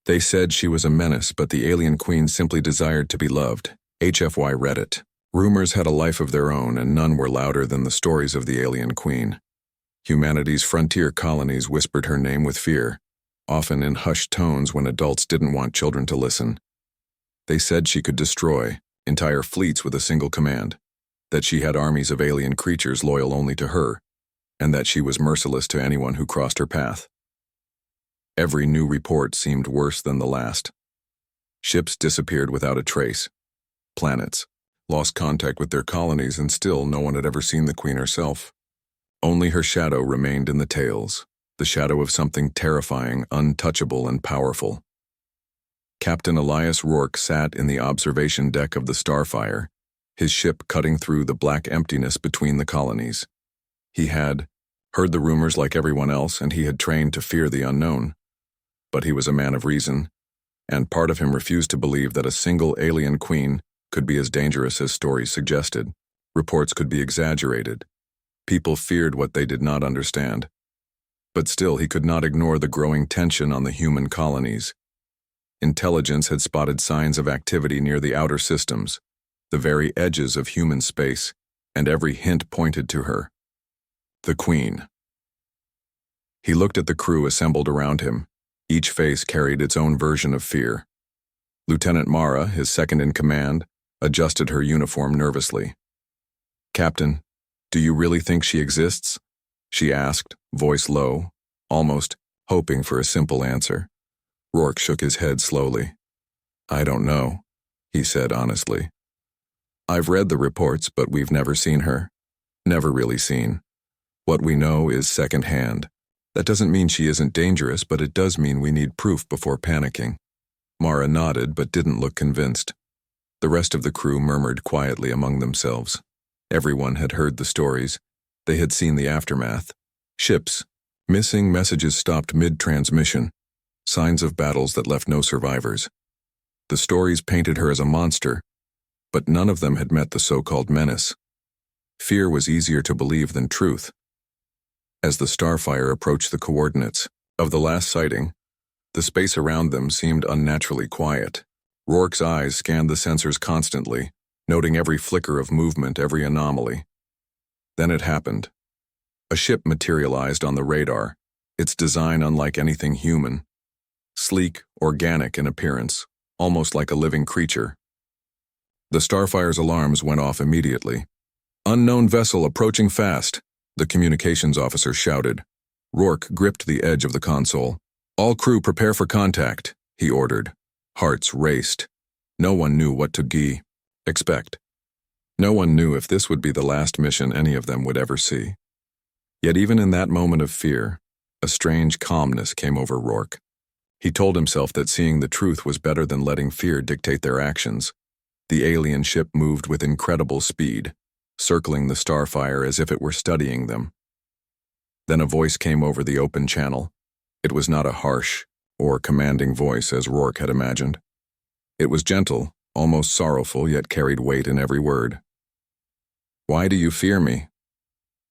They said she was a menace, but the alien queen simply desired to be loved. HFY Reddit. Rumors had a life of their own, and none were louder than the stories of the alien queen. Humanity's frontier colonies whispered her name with fear, often in hushed tones when adults didn't want children to listen. They said she could destroy entire fleets with a single command, that she had armies of alien creatures loyal only to her, and that she was merciless to anyone who crossed her path. Every new report seemed worse than the last. Ships disappeared without a trace. Planets lost contact with their colonies, and still no one had ever seen the queen herself. Only her shadow remained in the tales, the shadow of something terrifying, untouchable, and powerful. Captain Elias Rourke sat in the observation deck of the Starfire, his ship cutting through the black emptiness between the colonies. He had heard the rumors like everyone else, and he had trained to fear the unknown. But he was a man of reason, and part of him refused to believe that a single alien queen could be as dangerous as stories suggested. Reports could be exaggerated. People feared what they did not understand. But still, he could not ignore the growing tension on the human colonies. Intelligence had spotted signs of activity near the outer systems, the very edges of human space, and every hint pointed to her. The Queen. He looked at the crew assembled around him. Each face carried its own version of fear. Lieutenant Mara, his second in command, adjusted her uniform nervously. "Captain, do you really think she exists?" she asked, voice low, almost hoping for a simple answer. Rourke shook his head slowly. "I don't know," he said honestly. "I've read the reports, but we've never seen her. Never really seen. What we know is secondhand. That doesn't mean she isn't dangerous, but it does mean we need proof before panicking." Mara nodded but didn't look convinced. The rest of the crew murmured quietly among themselves. Everyone had heard the stories. They had seen the aftermath. Ships, missing messages stopped mid-transmission, signs of battles that left no survivors. The stories painted her as a monster, but none of them had met the so-called Menace. Fear was easier to believe than truth. As the Starfire approached the coordinates of the last sighting, the space around them seemed unnaturally quiet. Rourke's eyes scanned the sensors constantly, noting every flicker of movement, every anomaly. Then it happened. A ship materialized on the radar, its design unlike anything human. Sleek, organic in appearance, almost like a living creature. The Starfire's alarms went off immediately. "Unknown vessel approaching fast," the communications officer shouted. Rourke gripped the edge of the console. "All crew prepare for contact," he ordered. Hearts raced. No one knew what to expect. No one knew if this would be the last mission any of them would ever see. Yet even in that moment of fear, a strange calmness came over Rourke. He told himself that seeing the truth was better than letting fear dictate their actions. The alien ship moved with incredible speed, circling the Starfire as if it were studying them. Then a voice came over the open channel. It was not a harsh or commanding voice as Rourke had imagined. It was gentle, almost sorrowful, yet carried weight in every word. "Why do you fear me?"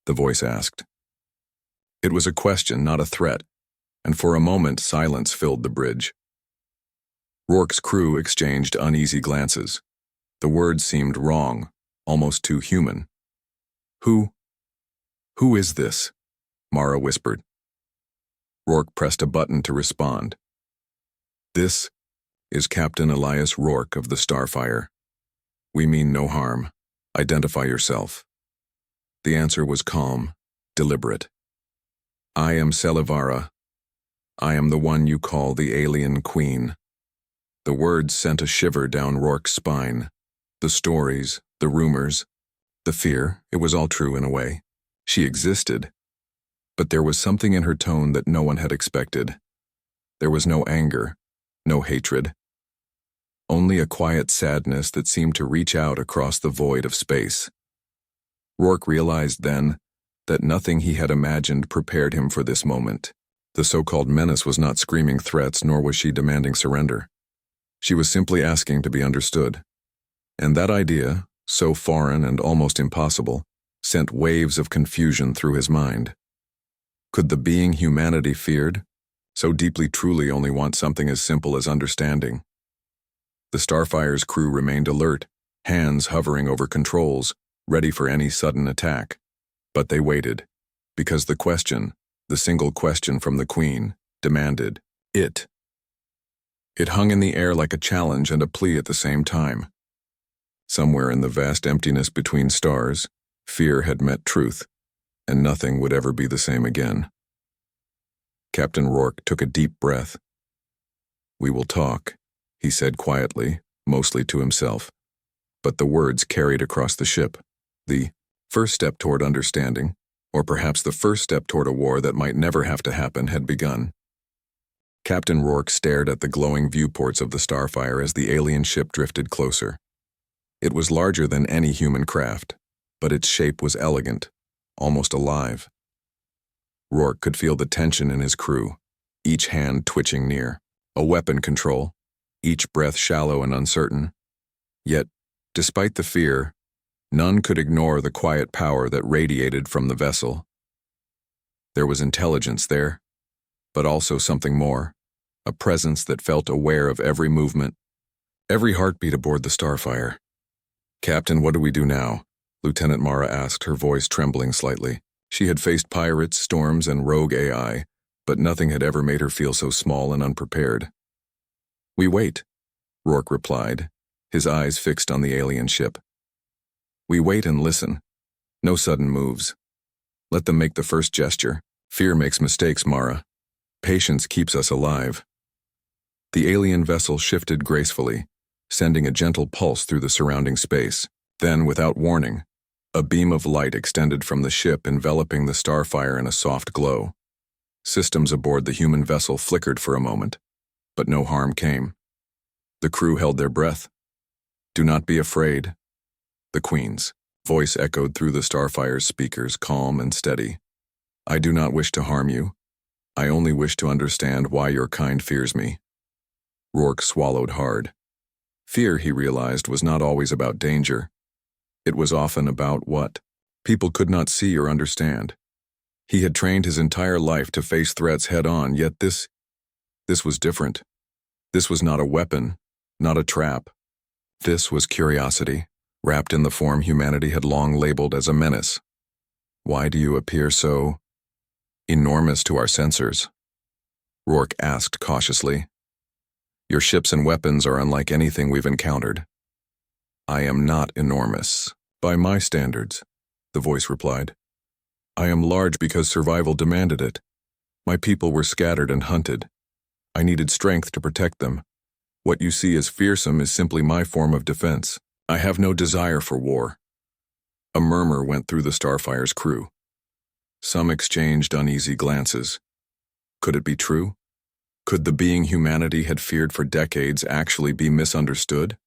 the voice asked. It was a question, not a threat, and for a moment silence filled the bridge. Rourke's crew exchanged uneasy glances. The words seemed wrong, almost too human. Who is this?" Mara whispered. Rourke pressed a button to respond. "This is Captain Elias Rourke of the Starfire. We mean no harm. Identify yourself." The answer was calm, deliberate. "I am Selivara. I am the one you call the Alien Queen." The words sent a shiver down Rourke's spine. The stories, the rumors, the fear, it was all true in a way. She existed. But there was something in her tone that no one had expected. There was no anger, no hatred. Only a quiet sadness that seemed to reach out across the void of space. Rourke realized then that nothing he had imagined prepared him for this moment. The so-called Menace was not screaming threats, nor was she demanding surrender. She was simply asking to be understood. And that idea, so foreign and almost impossible, sent waves of confusion through his mind. Could the being humanity feared so deeply truly only want something as simple as understanding. The Starfire's crew remained alert, hands hovering over controls, ready for any sudden attack. But they waited, because the question, the single question from the Queen, demanded it. It hung in the air like a challenge and a plea at the same time. Somewhere in the vast emptiness between stars, fear had met truth, and nothing would ever be the same again. Captain Rourke took a deep breath. "We will talk," he said quietly, mostly to himself. But the words carried across the ship. The first step toward understanding, or perhaps the first step toward a war that might never have to happen, had begun. Captain Rourke stared at the glowing viewports of the Starfire as the alien ship drifted closer. It was larger than any human craft, but its shape was elegant, almost alive. Rourke could feel the tension in his crew, each hand twitching near, a weapon control, each breath shallow and uncertain. Yet, despite the fear, none could ignore the quiet power that radiated from the vessel. There was intelligence there, but also something more, a presence that felt aware of every movement, every heartbeat aboard the Starfire. "Captain, what do we do now?" Lieutenant Mara asked, her voice trembling slightly. She had faced pirates, storms, and rogue AI, but nothing had ever made her feel so small and unprepared. "We wait," Rourke replied, his eyes fixed on the alien ship. "We wait and listen. No sudden moves. Let them make the first gesture. Fear makes mistakes, Mara. Patience keeps us alive." The alien vessel shifted gracefully, sending a gentle pulse through the surrounding space. Then, without warning, a beam of light extended from the ship, enveloping the Starfire in a soft glow. Systems aboard the human vessel flickered for a moment, but no harm came. The crew held their breath. "Do not be afraid." The Queen's voice echoed through the Starfire's speakers, calm and steady. "I do not wish to harm you. I only wish to understand why your kind fears me." Rourke swallowed hard. Fear, he realized, was not always about danger. It was often about what people could not see or understand. He had trained his entire life to face threats head-on, yet this was different. This was not a weapon, not a trap. This was curiosity, wrapped in the form humanity had long labeled as a menace. "Why do you appear so enormous to our sensors?" Rourke asked cautiously. "Your ships and weapons are unlike anything we've encountered." "I am not enormous, by my standards," the voice replied. "I am large because survival demanded it. My people were scattered and hunted. I needed strength to protect them. What you see as fearsome is simply my form of defense. I have no desire for war." A murmur went through the Starfire's crew. Some exchanged uneasy glances. Could it be true? Could the being humanity had feared for decades actually be misunderstood?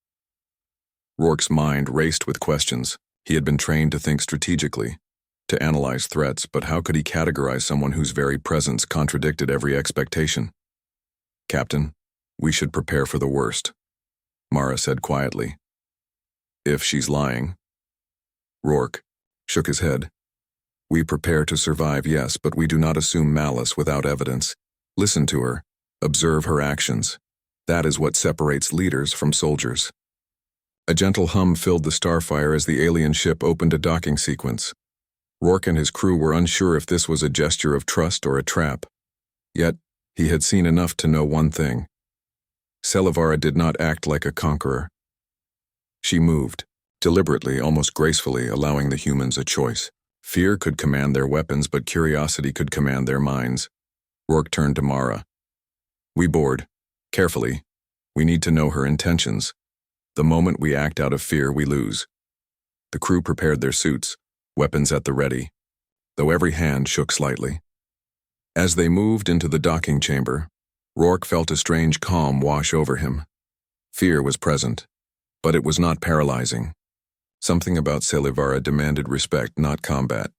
Rourke's mind raced with questions. He had been trained to think strategically, to analyze threats, but how could he categorize someone whose very presence contradicted every expectation? "Captain, we should prepare for the worst," Mara said quietly. "If she's lying." Rourke shook his head. "We prepare to survive, yes, but we do not assume malice without evidence. Listen to her. Observe her actions. That is what separates leaders from soldiers." A gentle hum filled the Starfire as the alien ship opened a docking sequence. Rourke and his crew were unsure if this was a gesture of trust or a trap. Yet, he had seen enough to know one thing. Selivara did not act like a conqueror. She moved, deliberately, almost gracefully, allowing the humans a choice. Fear could command their weapons, but curiosity could command their minds. Rourke turned to Mara. "We board. Carefully. We need to know her intentions. The moment we act out of fear, we lose." The crew prepared their suits, weapons at the ready, though every hand shook slightly. As they moved into the docking chamber, Rourke felt a strange calm wash over him. Fear was present, but it was not paralyzing. Something about Selivara demanded respect, not combat.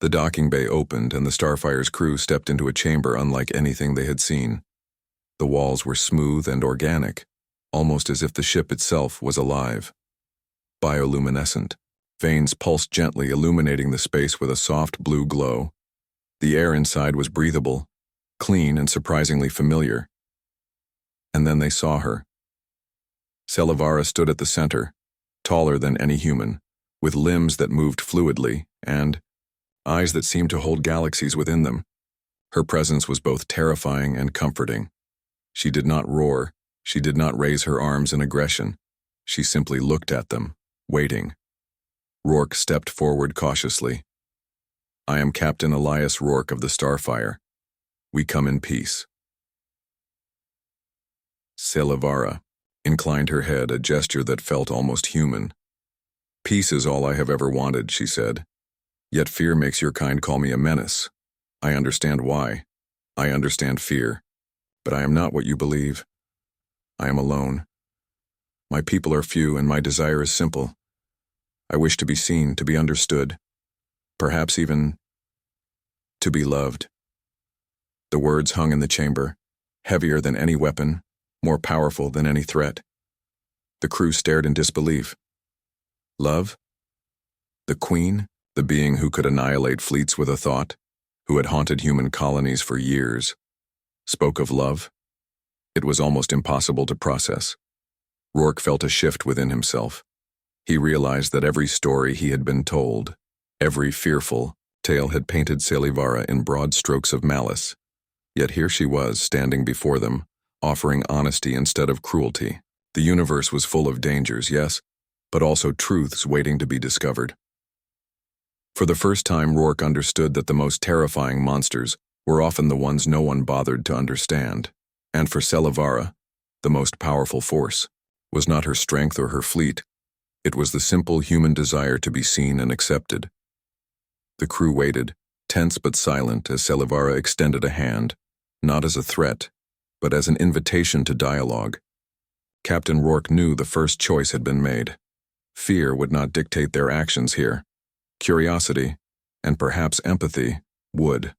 The docking bay opened and the Starfire's crew stepped into a chamber unlike anything they had seen. The walls were smooth and organic, almost as if the ship itself was alive. Bioluminescent, veins pulsed gently, illuminating the space with a soft blue glow. The air inside was breathable, clean and surprisingly familiar. And then they saw her. Selivara stood at the center, taller than any human, with limbs that moved fluidly and eyes that seemed to hold galaxies within them. Her presence was both terrifying and comforting. She did not roar. She did not raise her arms in aggression. She simply looked at them, waiting. Rourke stepped forward cautiously. "I am Captain Elias Rourke of the Starfire. We come in peace." Selivara inclined her head, a gesture that felt almost human. "Peace is all I have ever wanted," she said. "Yet fear makes your kind call me a menace. I understand why. I understand fear. But I am not what you believe. I am alone. My people are few, and my desire is simple. I wish to be seen, to be understood, perhaps even to be loved." The words hung in the chamber, heavier than any weapon, more powerful than any threat. The crew stared in disbelief. Love? The Queen, the being who could annihilate fleets with a thought, who had haunted human colonies for years, spoke of love? It was almost impossible to process. Rourke felt a shift within himself. He realized that every story he had been told, every fearful tale had painted Selivara in broad strokes of malice. Yet here she was, standing before them, offering honesty instead of cruelty. The universe was full of dangers, yes, but also truths waiting to be discovered. For the first time, Rourke understood that the most terrifying monsters were often the ones no one bothered to understand. And for Selivara, the most powerful force was not her strength or her fleet. It was the simple human desire to be seen and accepted. The crew waited, tense but silent, as Selivara extended a hand, not as a threat, but as an invitation to dialogue. Captain Rourke knew the first choice had been made. Fear would not dictate their actions here. Curiosity, and perhaps empathy, would.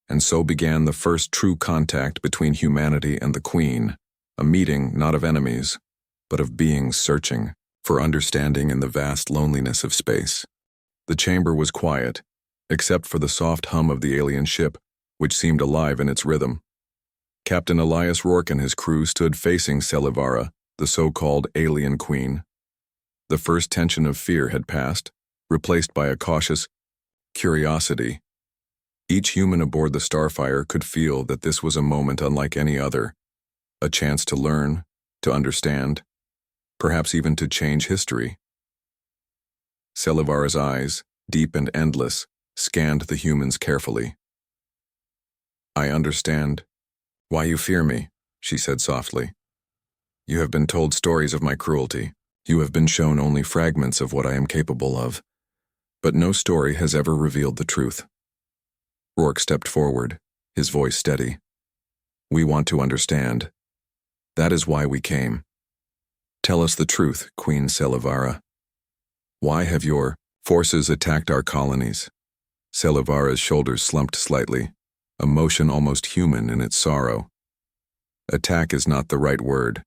And so began the first true contact between humanity and the Queen, a meeting not of enemies, but of beings searching for understanding in the vast loneliness of space. The chamber was quiet, except for the soft hum of the alien ship, which seemed alive in its rhythm. Captain Elias Rourke and his crew stood facing Selivara, the so-called alien queen. The first tension of fear had passed, replaced by a cautious curiosity. Each human aboard the Starfire could feel that this was a moment unlike any other, a chance to learn, to understand, perhaps even to change history. Selivara's eyes, deep and endless, scanned the humans carefully. "I understand why you fear me," she said softly. "You have been told stories of my cruelty. You have been shown only fragments of what I am capable of. But no story has ever revealed the truth." Rourke stepped forward, his voice steady. "We want to understand. That is why we came. Tell us the truth, Queen Selivara. Why have your forces attacked our colonies?" Selivara's shoulders slumped slightly, a motion almost human in its sorrow. "Attack is not the right word.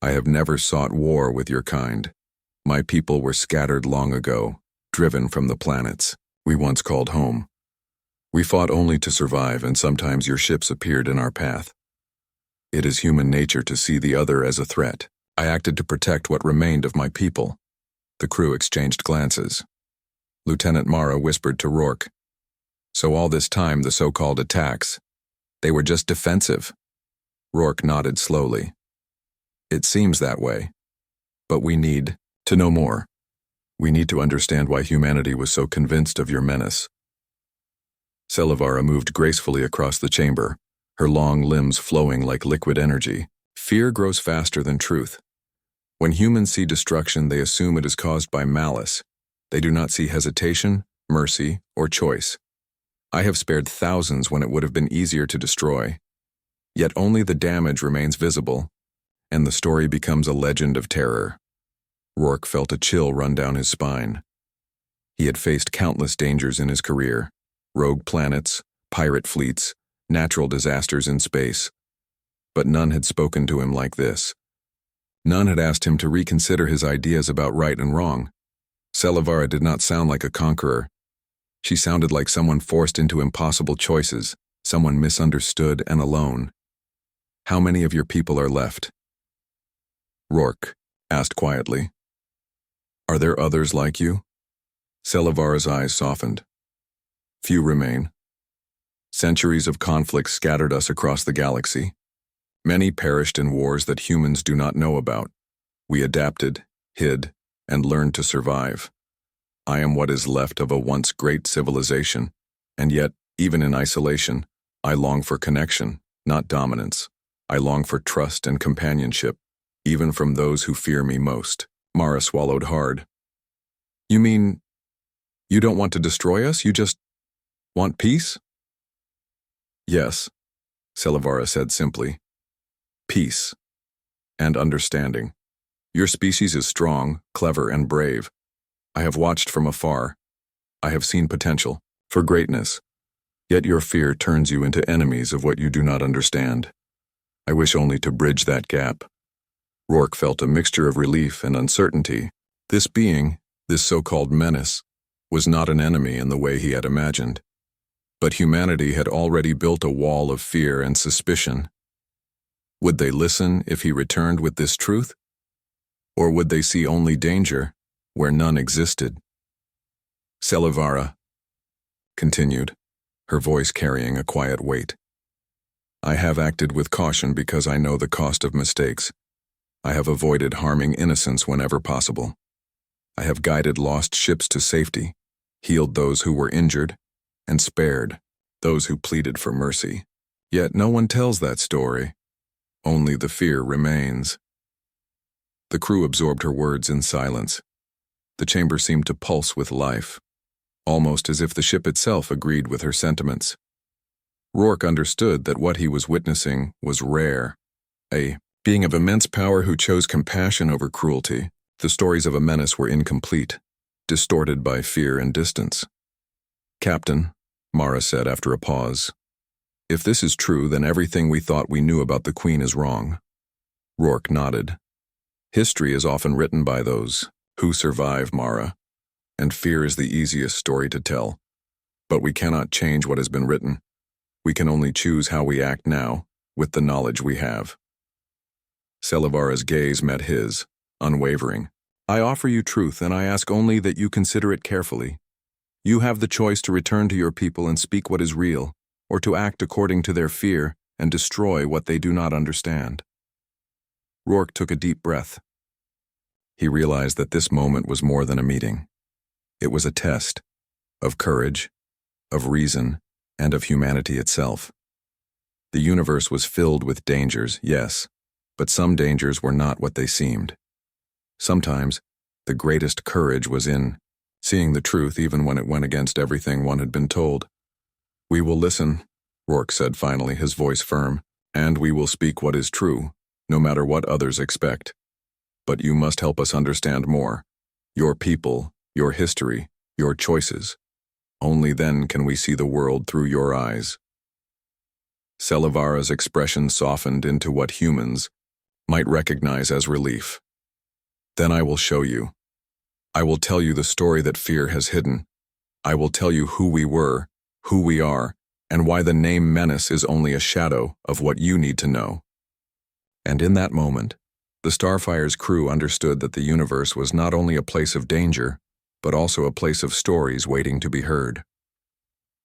I have never sought war with your kind. My people were scattered long ago, driven from the planets we once called home. We fought only to survive, and sometimes your ships appeared in our path. It is human nature to see the other as a threat. I acted to protect what remained of my people." The crew exchanged glances. Lieutenant Mara whispered to Rourke, "So all this time the so-called attacks, they were just defensive?" Rourke nodded slowly. "It seems that way. But we need to know more. We need to understand why humanity was so convinced of your menace." Selivara moved gracefully across the chamber, her long limbs flowing like liquid energy. Fear grows faster than truth. When humans see destruction, they assume it is caused by malice. They do not see hesitation, mercy, or choice. I have spared thousands when it would have been easier to destroy. Yet only the damage remains visible, and the story becomes a legend of terror. Rourke felt a chill run down his spine. He had faced countless dangers in his career: rogue planets, pirate fleets, natural disasters in space. But none had spoken to him like this. None had asked him to reconsider his ideas about right and wrong. Selivara did not sound like a conqueror. She sounded like someone forced into impossible choices, Someone misunderstood and alone. How many of your people are left? Rourke asked quietly. Are there others like you? Selivara's eyes softened. Few remain. Centuries of conflict scattered us across the galaxy. Many perished in wars that humans do not know about. We adapted, hid, and learned to survive. I am what is left of a once great civilization, and yet, even in isolation, I long for connection, not dominance. I long for trust and companionship, even from those who fear me most. Mara swallowed hard. You mean, you don't want to destroy us? You just want peace? Yes, Selivara said simply. Peace and understanding. Your species is strong, clever, and brave. I have watched from afar. I have seen potential for greatness. Yet your fear turns you into enemies of what you do not understand. I wish only to bridge that gap. Rourke felt a mixture of relief and uncertainty. This being, this so-called Menace, was not an enemy in the way he had imagined. But humanity had already built a wall of fear and suspicion. Would they listen if he returned with this truth? Or would they see only danger where none existed? Selivara continued, her voice carrying a quiet weight. I have acted with caution because I know the cost of mistakes. I have avoided harming innocents whenever possible. I have guided lost ships to safety, healed those who were injured, and spared those who pleaded for mercy. Yet no one tells that story. Only the fear remains. The crew absorbed her words in silence. The chamber seemed to pulse with life, almost as if the ship itself agreed with her sentiments. Rourke understood that what he was witnessing was rare. A being of immense power who chose compassion over cruelty. The stories of a menace were incomplete, distorted by fear and distance. Captain, Mara said after a pause, if this is true, then everything we thought we knew about the Queen is wrong. Rourke nodded. History is often written by those who survive, Mara, and fear is the easiest story to tell. But we cannot change what has been written. We can only choose how we act now, with the knowledge we have. Selivara's gaze met his, unwavering. I offer you truth, and I ask only that you consider it carefully. You have the choice to return to your people and speak what is real, or to act according to their fear and destroy what they do not understand. Rourke took a deep breath. He realized that this moment was more than a meeting. It was a test of courage, of reason, and of humanity itself. The universe was filled with dangers, yes, but some dangers were not what they seemed. Sometimes, the greatest courage was in seeing the truth even when it went against everything one had been told. We will listen, Rourke said finally, his voice firm, and we will speak what is true, no matter what others expect. But you must help us understand more. Your people, your history, your choices. Only then can we see the world through your eyes. Selivara's expression softened into what humans might recognize as relief. Then I will show you. I will tell you the story that fear has hidden. I will tell you who we were, who we are, and why the name Menace is only a shadow of what you need to know. And in that moment, the Starfire's crew understood that the universe was not only a place of danger, but also a place of stories waiting to be heard.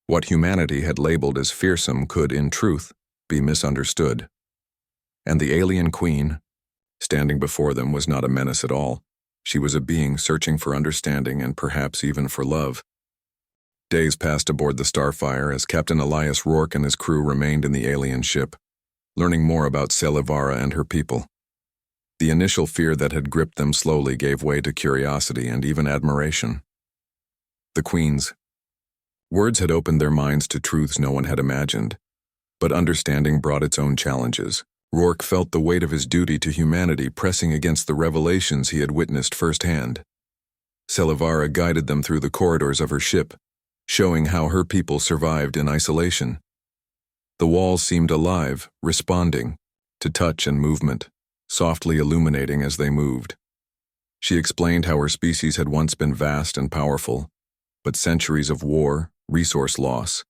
What humanity had labeled as fearsome could, in truth, be misunderstood. And the alien queen, standing before them, was not a menace at all. She was a being searching for understanding and perhaps even for love. Days passed aboard the Starfire as Captain Elias Rourke and his crew remained in the alien ship, learning more about Selivara and her people. The initial fear that had gripped them slowly gave way to curiosity and even admiration. The Queen's words had opened their minds to truths no one had imagined, but understanding brought its own challenges. Rourke felt the weight of his duty to humanity pressing against the revelations he had witnessed firsthand. Selivara guided them through the corridors of her ship, showing how her people survived in isolation. The walls seemed alive, responding to touch and movement, softly illuminating as they moved. She explained how her species had once been vast and powerful, but centuries of war, resource loss,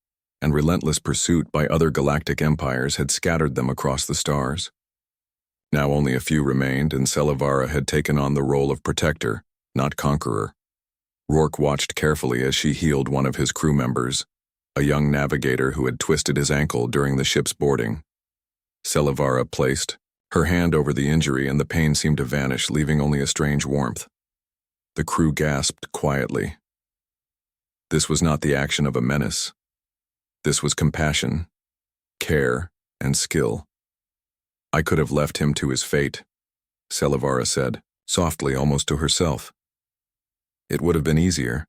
and relentless pursuit by other galactic empires had scattered them across the stars. Now only a few remained, and Selivara had taken on the role of protector, not conqueror. Rourke watched carefully as she healed one of his crew members, a young navigator who had twisted his ankle during the ship's boarding. Selivara placed her hand over the injury, and the pain seemed to vanish, leaving only a strange warmth. The crew gasped quietly. This was not the action of a menace. This was compassion, care, and skill. I could have left him to his fate, Selivara said, softly, almost to herself. It would have been easier,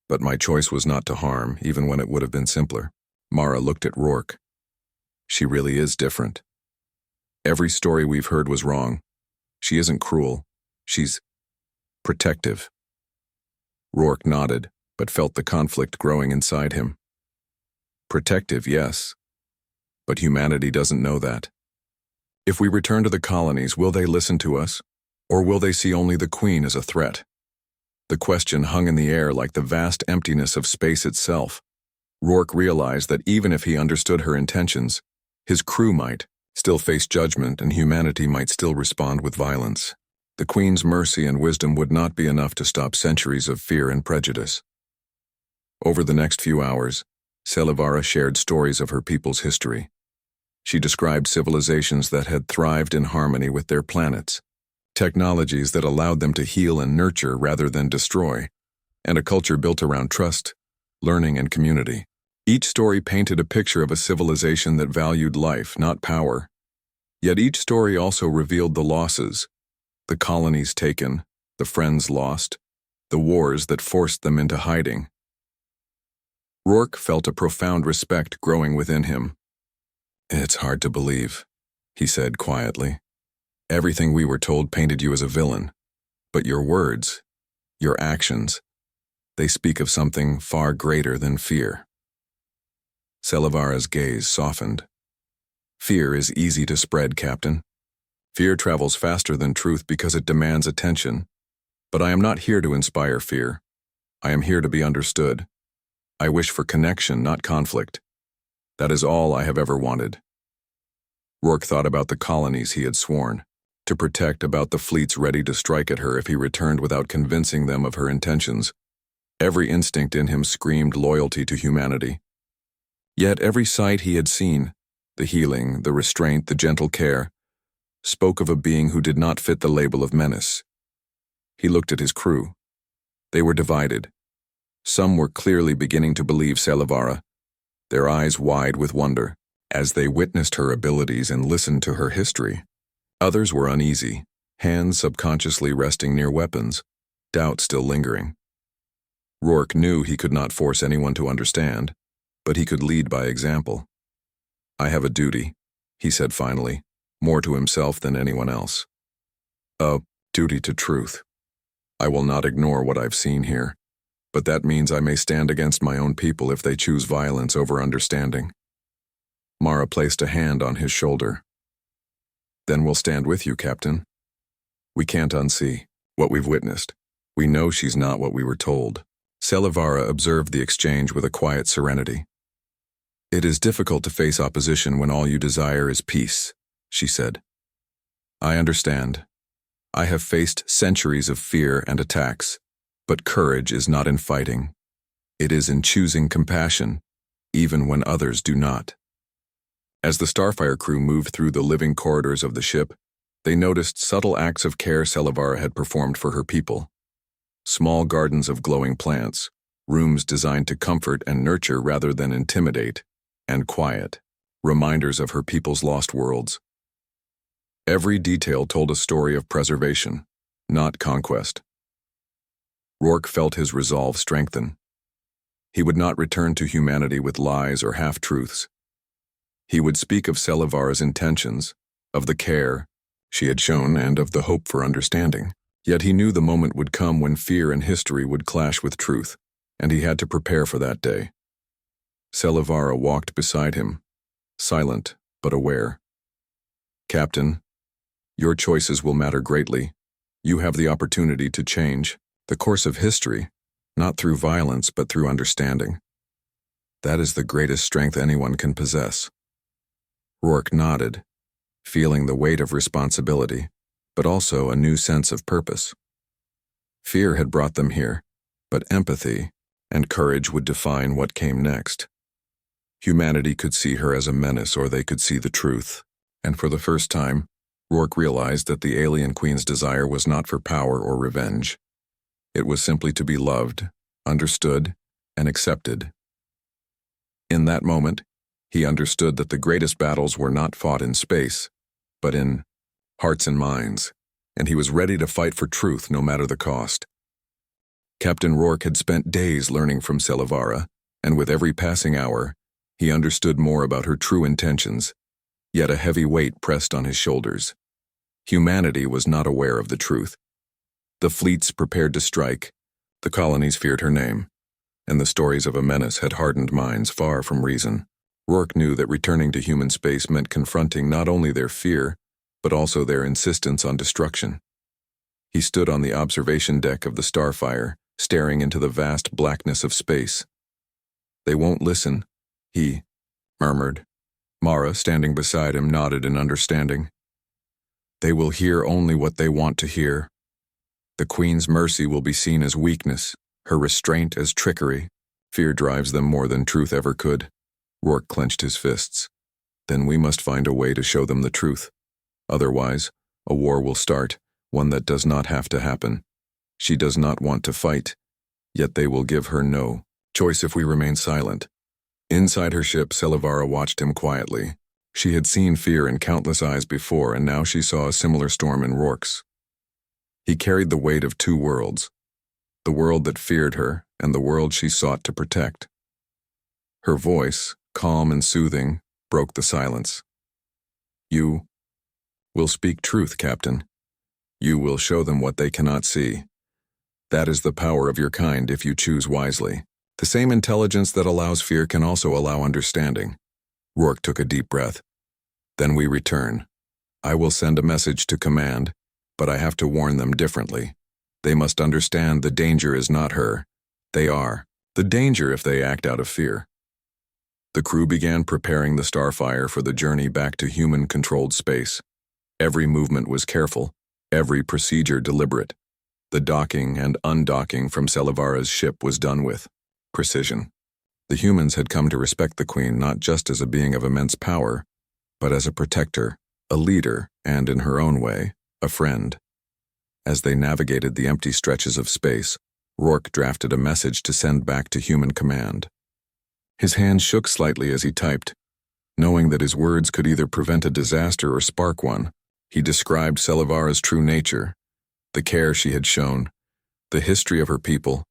but my choice was not to harm, even when it would have been simpler. Mara looked at Rourke. She really is different. Every story we've heard was wrong. She isn't cruel. She's protective. Rourke nodded, but felt the conflict growing inside him. Protective, yes, but humanity doesn't know that. If we return to the colonies, will they listen to us, or will they see only the Queen as a threat? The question hung in the air like the vast emptiness of space itself. Rourke realized that even if he understood her intentions, his crew might still face judgment and humanity might still respond with violence. The Queen's mercy and wisdom would not be enough to stop centuries of fear and prejudice. Over the next few hours, Selivara shared stories of her people's history. She described civilizations that had thrived in harmony with their planets, technologies that allowed them to heal and nurture rather than destroy, and a culture built around trust, learning, and community. Each story painted a picture of a civilization that valued life, not power. Yet each story also revealed the losses, the colonies taken, the friends lost, the wars that forced them into hiding. Rourke felt a profound respect growing within him. It's hard to believe, he said quietly. Everything we were told painted you as a villain, but your words, your actions, they speak of something far greater than fear. Selivara's gaze softened. Fear is easy to spread, Captain. Fear travels faster than truth because it demands attention. But I am not here to inspire fear. I am here to be understood. I wish for connection, not conflict. That is all I have ever wanted. Rourke thought about the colonies he had sworn to protect, about the fleets ready to strike at her if he returned without convincing them of her intentions. Every instinct in him screamed loyalty to humanity. Yet every sight he had seen, the healing, the restraint, the gentle care, spoke of a being who did not fit the label of menace. He looked at his crew. They were divided. Some were clearly beginning to believe Selivara, their eyes wide with wonder, as they witnessed her abilities and listened to her history. Others were uneasy, hands subconsciously resting near weapons, doubt still lingering. Rourke knew he could not force anyone to understand, but he could lead by example. I have a duty, he said finally, more to himself than anyone else. A duty to truth. I will not ignore what I've seen here, but that means I may stand against my own people if they choose violence over understanding. Mara placed a hand on his shoulder. Then we'll stand with you, Captain. We can't unsee what we've witnessed. We know she's not what we were told. Selivara observed the exchange with a quiet serenity. It is difficult to face opposition when all you desire is peace, she said. I understand. I have faced centuries of fear and attacks, but courage is not in fighting. It is in choosing compassion, even when others do not. As the Starfire crew moved through the living corridors of the ship, they noticed subtle acts of care Selivara had performed for her people. Small gardens of glowing plants, rooms designed to comfort and nurture rather than intimidate, and quiet, reminders of her people's lost worlds. Every detail told a story of preservation, not conquest. Rourke felt his resolve strengthen. He would not return to humanity with lies or half-truths. He would speak of Selivara's intentions, of the care she had shown, and of the hope for understanding. Yet he knew the moment would come when fear and history would clash with truth, and he had to prepare for that day. Selivara walked beside him, silent but aware. Captain, your choices will matter greatly. You have the opportunity to change the course of history, not through violence but through understanding. That is the greatest strength anyone can possess. Rourke nodded, feeling the weight of responsibility, but also a new sense of purpose. Fear had brought them here, but empathy and courage would define what came next. Humanity could see her as a menace, or they could see the truth, and for the first time, Rourke realized that the alien queen's desire was not for power or revenge. It was simply to be loved, understood, and accepted. In that moment, he understood that the greatest battles were not fought in space, but in hearts and minds, and he was ready to fight for truth no matter the cost. Captain Rourke had spent days learning from Selivara, and with every passing hour, he understood more about her true intentions, yet a heavy weight pressed on his shoulders. Humanity was not aware of the truth. The fleets prepared to strike, the colonies feared her name, and the stories of a menace had hardened minds far from reason. Rourke knew that returning to human space meant confronting not only their fear, but also their insistence on destruction. He stood on the observation deck of the Starfire, staring into the vast blackness of space. "They won't listen," he murmured. Mara, standing beside him, nodded in understanding. "They will hear only what they want to hear. The Queen's mercy will be seen as weakness, her restraint as trickery. Fear drives them more than truth ever could." Rourke clenched his fists. "Then we must find a way to show them the truth. Otherwise, a war will start, one that does not have to happen. She does not want to fight, yet they will give her no choice if we remain silent." Inside her ship, Selivara watched him quietly. She had seen fear in countless eyes before, and now she saw a similar storm in Rourke's. He carried the weight of two worlds, the world that feared her and the world she sought to protect. Her voice, calm and soothing, broke the silence. "You will speak truth, Captain. You will show them what they cannot see. That is the power of your kind if you choose wisely. The same intelligence that allows fear can also allow understanding." Rourke took a deep breath. "Then we return. I will send a message to command, but I have to warn them differently. They must understand the danger is not her. They are the danger if they act out of fear." The crew began preparing the Starfire for the journey back to human-controlled space. Every movement was careful, every procedure deliberate. The docking and undocking from Selivara's ship was done with precision. The humans had come to respect the Queen not just as a being of immense power, but as a protector, a leader, and, in her own way, a friend. As they navigated the empty stretches of space, Rourke drafted a message to send back to human command. His hand shook slightly as he typed. Knowing that his words could either prevent a disaster or spark one, he described Selivara's true nature, the care she had shown, the history of her people,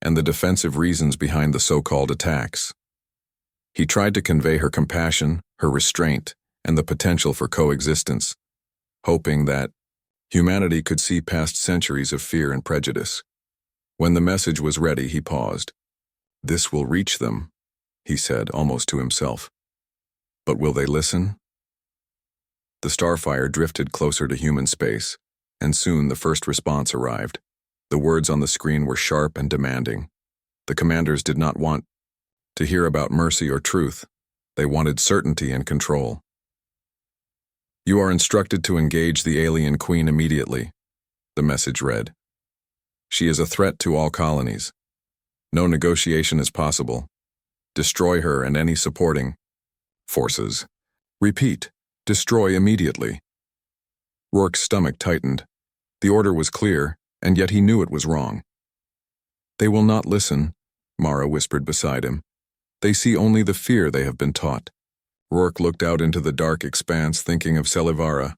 and the defensive reasons behind the so-called attacks. He tried to convey her compassion, her restraint, and the potential for coexistence, hoping that humanity could see past centuries of fear and prejudice. When the message was ready, he paused. "This will reach them," he said, almost to himself. "But will they listen?" The Starfire drifted closer to human space, and soon the first response arrived. The words on the screen were sharp and demanding. The commanders did not want to hear about mercy or truth. They wanted certainty and control. "You are instructed to engage the alien queen immediately," the message read. "She is a threat to all colonies. No negotiation is possible. Destroy her and any supporting forces. Repeat, destroy immediately." Rourke's stomach tightened. The order was clear, and yet he knew it was wrong. "They will not listen," Mara whispered beside him. "They see only the fear they have been taught." Rourke looked out into the dark expanse, thinking of Selivara,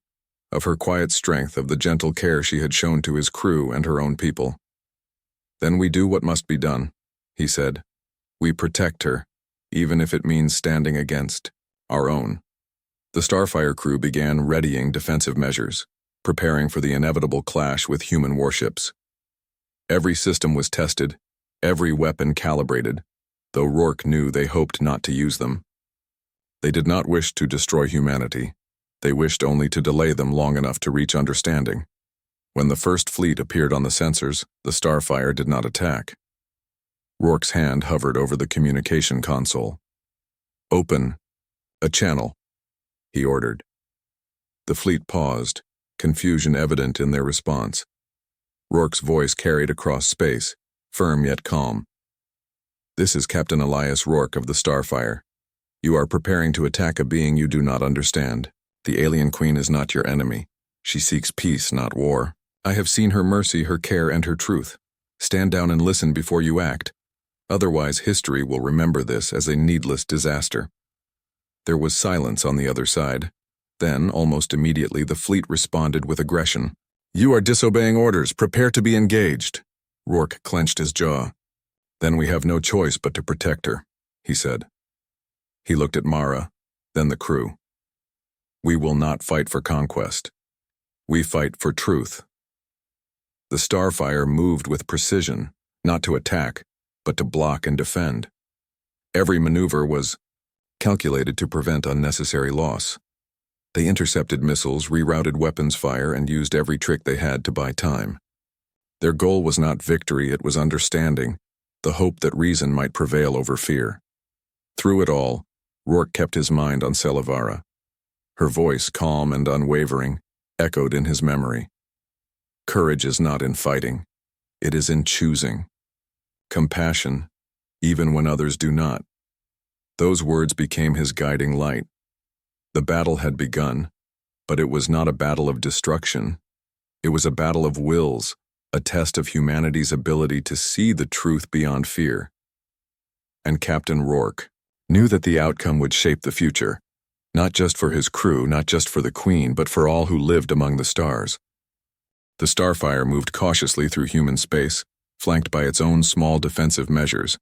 of her quiet strength, of the gentle care she had shown to his crew and her own people. "Then we do what must be done," he said. "We protect her, even if it means standing against our own." The Starfire crew began readying defensive measures, preparing for the inevitable clash with human warships. Every system was tested, every weapon calibrated, though Rourke knew they hoped not to use them. They did not wish to destroy humanity. They wished only to delay them long enough to reach understanding. When the first fleet appeared on the sensors, the Starfire did not attack. Rourke's hand hovered over the communication console. "Open a channel," he ordered. The fleet paused, confusion evident in their response. Rourke's voice carried across space, firm yet calm. "This is Captain Elias Rourke of the Starfire. You are preparing to attack a being you do not understand. The alien queen is not your enemy. She seeks peace, not war. I have seen her mercy, her care, and her truth. Stand down and listen before you act. Otherwise, history will remember this as a needless disaster." There was silence on the other side. Then, almost immediately, the fleet responded with aggression. "You are disobeying orders. Prepare to be engaged." Rourke clenched his jaw. "Then we have no choice but to protect her," he said. He looked at Mara, then the crew. "We will not fight for conquest. We fight for truth." The Starfire moved with precision, not to attack, but to block and defend. Every maneuver was calculated to prevent unnecessary loss. They intercepted missiles, rerouted weapons fire, and used every trick they had to buy time. Their goal was not victory, it was understanding, the hope that reason might prevail over fear. Through it all, Rourke kept his mind on Selivara. Her voice, calm and unwavering, echoed in his memory. Courage is not in fighting, it is in choosing. Compassion, even when others do not. Those words became his guiding light. The battle had begun, but it was not a battle of destruction. It was a battle of wills, a test of humanity's ability to see the truth beyond fear. And Captain Rourke knew that the outcome would shape the future, not just for his crew, not just for the Queen, but for all who lived among the stars. The Starfire moved cautiously through human space, flanked by its own small defensive measures,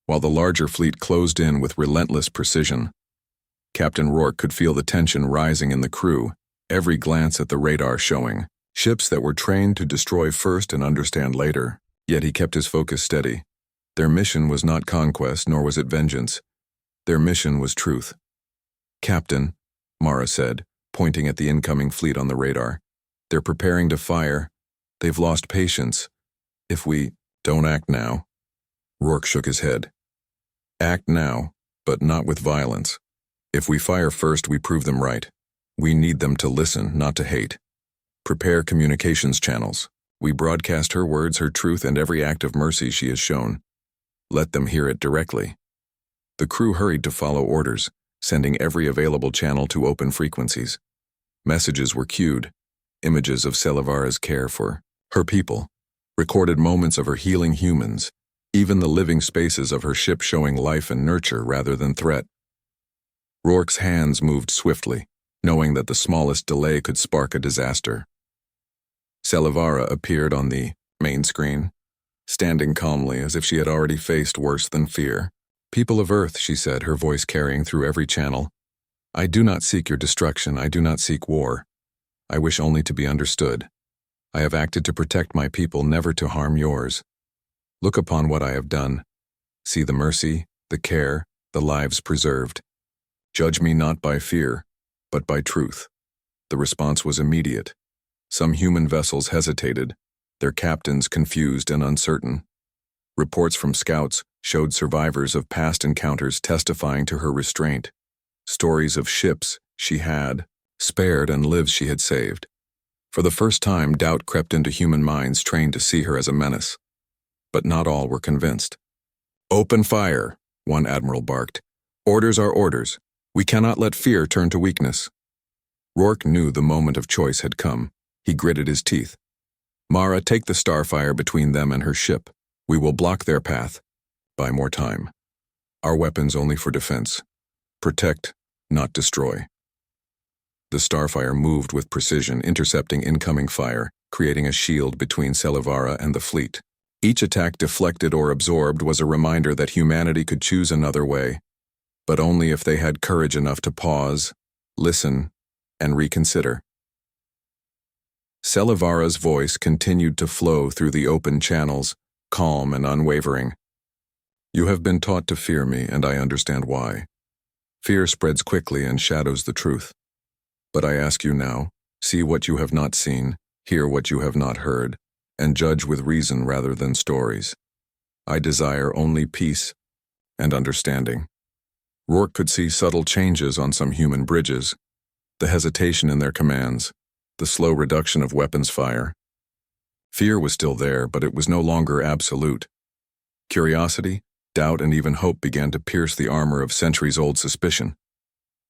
while the larger fleet closed in with relentless precision. Captain Rourke could feel the tension rising in the crew, every glance at the radar showing ships that were trained to destroy first and understand later. Yet he kept his focus steady. Their mission was not conquest, nor was it vengeance. Their mission was truth. "Captain," Mara said, pointing at the incoming fleet on the radar, "they're preparing to fire. They've lost patience. If we don't act now." Rourke shook his head. "Act now, but not with violence. If we fire first, we prove them right. We need them to listen, not to hate. Prepare communications channels. We broadcast her words, her truth, and every act of mercy she has shown. Let them hear it directly." The crew hurried to follow orders, sending every available channel to open frequencies. Messages were queued, images of Selivara's care for her people, recorded moments of her healing humans, even the living spaces of her ship showing life and nurture rather than threat. Rourke's hands moved swiftly, knowing that the smallest delay could spark a disaster. Selivara appeared on the main screen, standing calmly as if she had already faced worse than fear. "People of Earth," she said, her voice carrying through every channel, "I do not seek your destruction, I do not seek war. I wish only to be understood. I have acted to protect my people, never to harm yours. Look upon what I have done. See the mercy, the care, the lives preserved. Judge me not by fear, but by truth." The response was immediate. Some human vessels hesitated, their captains confused and uncertain. Reports from scouts showed survivors of past encounters testifying to her restraint, stories of ships she had spared and lives she had saved. For the first time, doubt crept into human minds trained to see her as a menace. But not all were convinced. "Open fire," one admiral barked. "Orders are orders. We cannot let fear turn to weakness." Rourke knew the moment of choice had come. He gritted his teeth. "Mara, take the Starfire between them and her ship. We will block their path. Buy more time. Our weapons only for defense. Protect, not destroy." The Starfire moved with precision, intercepting incoming fire, creating a shield between Selivara and the fleet. Each attack deflected or absorbed was a reminder that humanity could choose another way, but only if they had courage enough to pause, listen, and reconsider. Selivara's voice continued to flow through the open channels, calm and unwavering. "You have been taught to fear me, and I understand why. Fear spreads quickly and shadows the truth. But I ask you now, see what you have not seen, hear what you have not heard, and judge with reason rather than stories. I desire only peace and understanding. Rourke could see subtle changes on some human bridges, the hesitation in their commands, the slow reduction of weapons fire. Fear was still there, but it was no longer absolute. Curiosity, doubt, and even hope began to pierce the armor of centuries-old suspicion.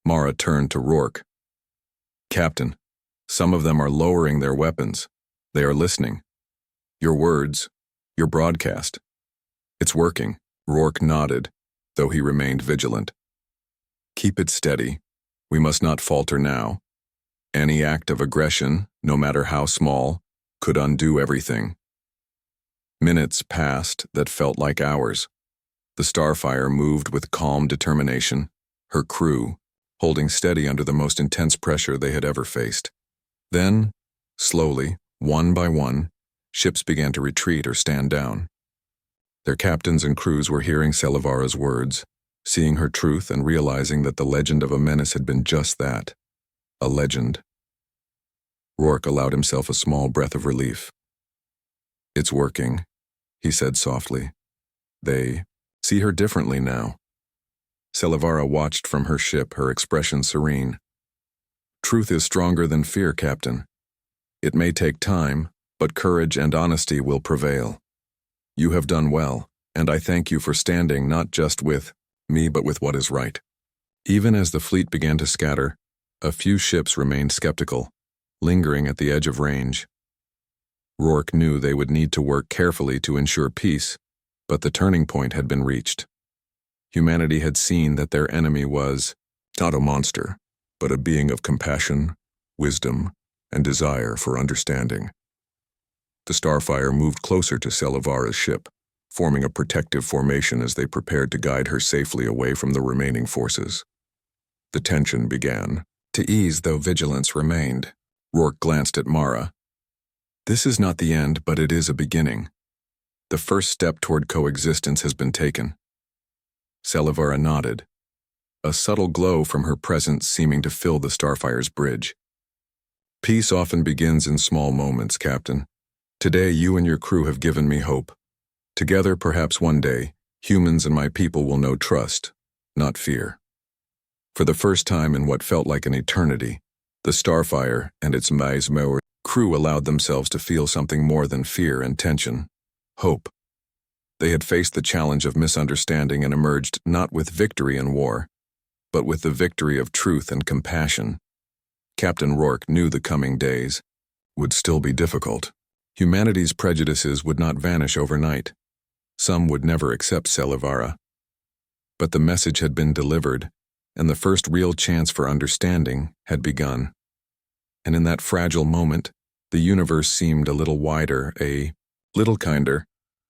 Mara turned to Rourke. Captain, some of them are lowering their weapons. They are listening. Your words, your broadcast. It's working. Rourke nodded, though he remained vigilant. Keep it steady. We must not falter now. Any act of aggression, no matter how small, could undo everything. Minutes passed that felt like hours. The Starfire moved with calm determination, her crew holding steady under the most intense pressure they had ever faced. Then, slowly, one by one, ships began to retreat or stand down. Their captains and crews were hearing Selivara's words, seeing her truth and realizing that the legend of a menace had been just that, a legend. Rourke allowed himself a small breath of relief. It's working, he said softly. They see her differently now. Selivara watched from her ship, her expression serene. Truth is stronger than fear, Captain. It may take time, but courage and honesty will prevail. You have done well, and I thank you for standing not just with me but with what is right. Even as the fleet began to scatter, a few ships remained skeptical, lingering at the edge of range. Rourke knew they would need to work carefully to ensure peace, but the turning point had been reached. Humanity had seen that their enemy was not a monster, but a being of compassion, wisdom, and desire for understanding. The Starfire moved closer to Selivara's ship, forming a protective formation as they prepared to guide her safely away from the remaining forces. The tension began to ease, though vigilance remained. Rourke glanced at Mara. This is not the end, but it is a beginning. The first step toward coexistence has been taken. Selivara nodded, a subtle glow from her presence seeming to fill the Starfire's bridge. Peace often begins in small moments, Captain. Today you and your crew have given me hope. Together, perhaps one day, humans and my people will know trust, not fear. For the first time in what felt like an eternity, the Starfire and its Maismoer crew allowed themselves to feel something more than fear and tension, hope. They had faced the challenge of misunderstanding and emerged not with victory in war, but with the victory of truth and compassion. Captain Rourke knew the coming days would still be difficult. Humanity's prejudices would not vanish overnight. Some would never accept Selivara. But the message had been delivered, and the first real chance for understanding had begun. And in that fragile moment, the universe seemed a little wider, a little kinder,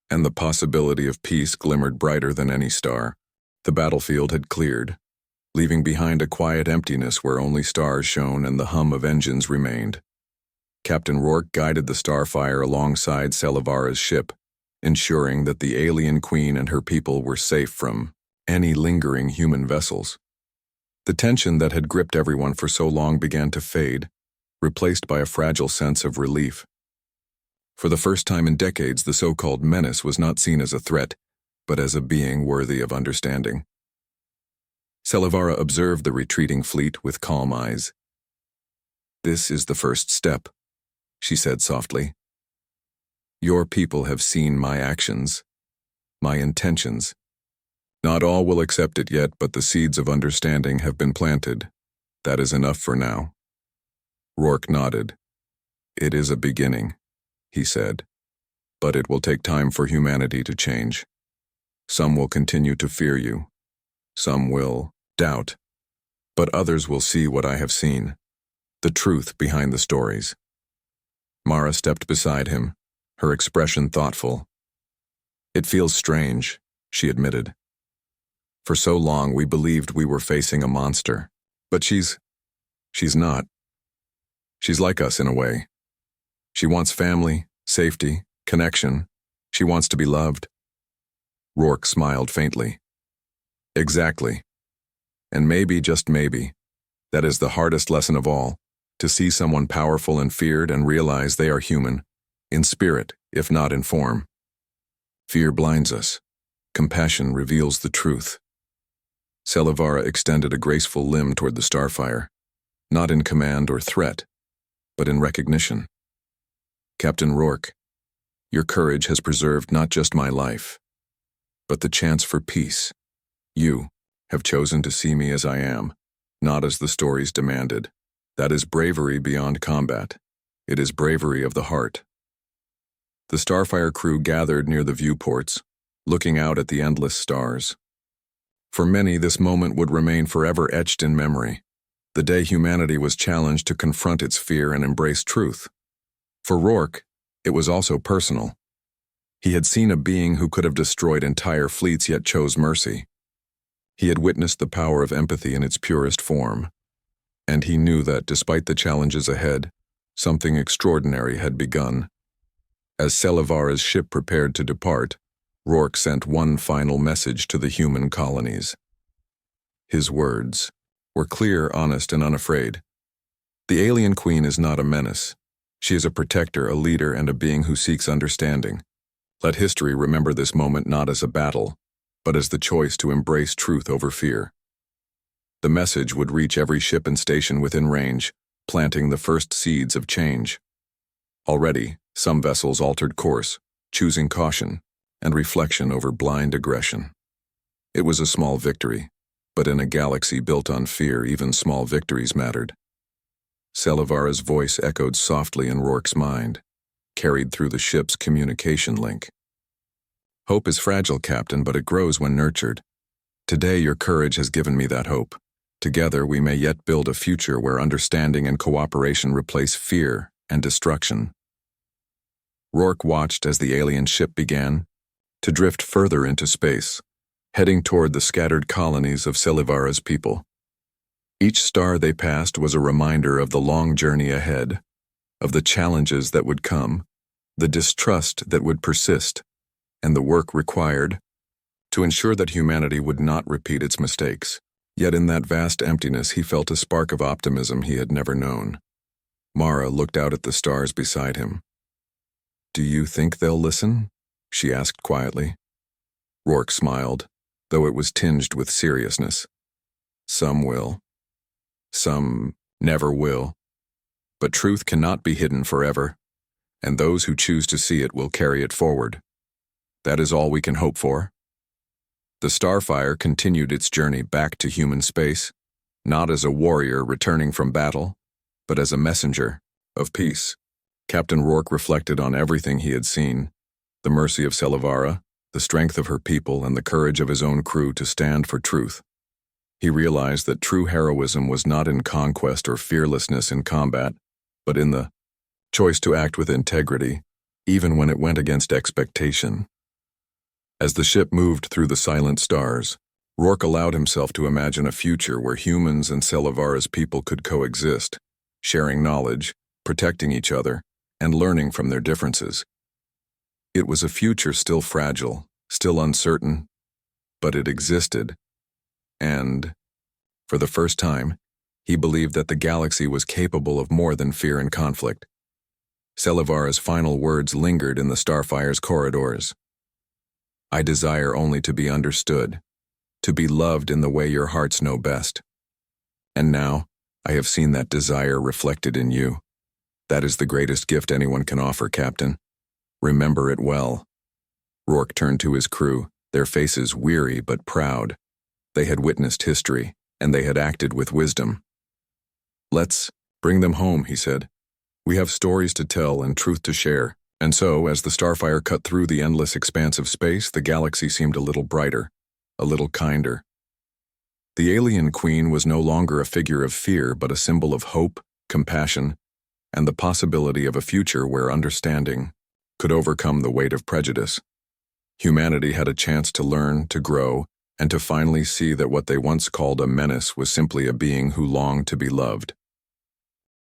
and the possibility of peace glimmered brighter than any star. The battlefield had cleared, leaving behind a quiet emptiness where only stars shone and the hum of engines remained. Captain Rourke guided the Starfire alongside Selivara's ship, ensuring that the alien queen and her people were safe from any lingering human vessels. The tension that had gripped everyone for so long began to fade, replaced by a fragile sense of relief. For the first time in decades, the so-called Menace was not seen as a threat, but as a being worthy of understanding. Selivara observed the retreating fleet with calm eyes. This is the first step, she said softly. Your people have seen my actions, my intentions. Not all will accept it yet, but the seeds of understanding have been planted. That is enough for now. Rourke nodded. It is a beginning, he said, but it will take time for humanity to change. Some will continue to fear you. Some will doubt, but others will see what I have seen, the truth behind the stories. Mara stepped beside him, her expression thoughtful. It feels strange, she admitted. For so long we believed we were facing a monster, but she's not. She's like us in a way. She wants family, safety, connection. She wants to be loved. Rourke smiled faintly. Exactly. And maybe, just maybe, that is the hardest lesson of all, to see someone powerful and feared and realize they are human, in spirit, if not in form. Fear blinds us. Compassion reveals the truth. Selivara extended a graceful limb toward the Starfire, not in command or threat, but in recognition. Captain Rourke, your courage has preserved not just my life, but the chance for peace. You have chosen to see me as I am, not as the stories demanded. That is bravery beyond combat. It is bravery of the heart. The Starfire crew gathered near the viewports, looking out at the endless stars. For many, this moment would remain forever etched in memory, the day humanity was challenged to confront its fear and embrace truth. For Rourke, it was also personal. He had seen a being who could have destroyed entire fleets yet chose mercy. He had witnessed the power of empathy in its purest form, and he knew that, despite the challenges ahead, something extraordinary had begun. As Selivara's ship prepared to depart, Rourke sent one final message to the human colonies. His words were clear, honest, and unafraid. The alien queen is not a menace. She is a protector, a leader, and a being who seeks understanding. Let history remember this moment not as a battle, but as the choice to embrace truth over fear. The message would reach every ship and station within range, planting the first seeds of change. Already, some vessels altered course, choosing caution and reflection over blind aggression. It was a small victory, but in a galaxy built on fear, even small victories mattered. Selivara's voice echoed softly in Rourke's mind, carried through the ship's communication link. Hope is fragile, Captain, but it grows when nurtured. Today your courage has given me that hope. Together we may yet build a future where understanding and cooperation replace fear and destruction. Rourke watched as the alien ship began to drift further into space, heading toward the scattered colonies of Selivara's people. Each star they passed was a reminder of the long journey ahead, of the challenges that would come, the distrust that would persist, and the work required to ensure that humanity would not repeat its mistakes. Yet in that vast emptiness he felt a spark of optimism he had never known. Mara looked out at the stars beside him. "Do you think they'll listen?" she asked quietly. Rourke smiled, though it was tinged with seriousness. "Some will. Some never will. But truth cannot be hidden forever, and those who choose to see it will carry it forward. That is all we can hope for." The Starfire continued its journey back to human space, not as a warrior returning from battle, but as a messenger of peace. Captain Rourke reflected on everything he had seen, the mercy of Selivara, the strength of her people, and the courage of his own crew to stand for truth. He realized that true heroism was not in conquest or fearlessness in combat, but in the choice to act with integrity, even when it went against expectation. As the ship moved through the silent stars, Rourke allowed himself to imagine a future where humans and Selivara's people could coexist, sharing knowledge, protecting each other, and learning from their differences. It was a future still fragile, still uncertain, but it existed, and, for the first time, he believed that the galaxy was capable of more than fear and conflict. Selivara's final words lingered in the Starfire's corridors. "I desire only to be understood, to be loved in the way your hearts know best. And now, I have seen that desire reflected in you. That is the greatest gift anyone can offer, Captain. Remember it well." Rourke turned to his crew, their faces weary but proud. They had witnessed history, and they had acted with wisdom. "Let's bring them home," he said. "We have stories to tell and truth to share." And so, as the Starfire cut through the endless expanse of space, the galaxy seemed a little brighter, a little kinder. The alien queen was no longer a figure of fear, but a symbol of hope, compassion, and the possibility of a future where understanding could overcome the weight of prejudice. Humanity had a chance to learn, to grow, and to finally see that what they once called a menace was simply a being who longed to be loved.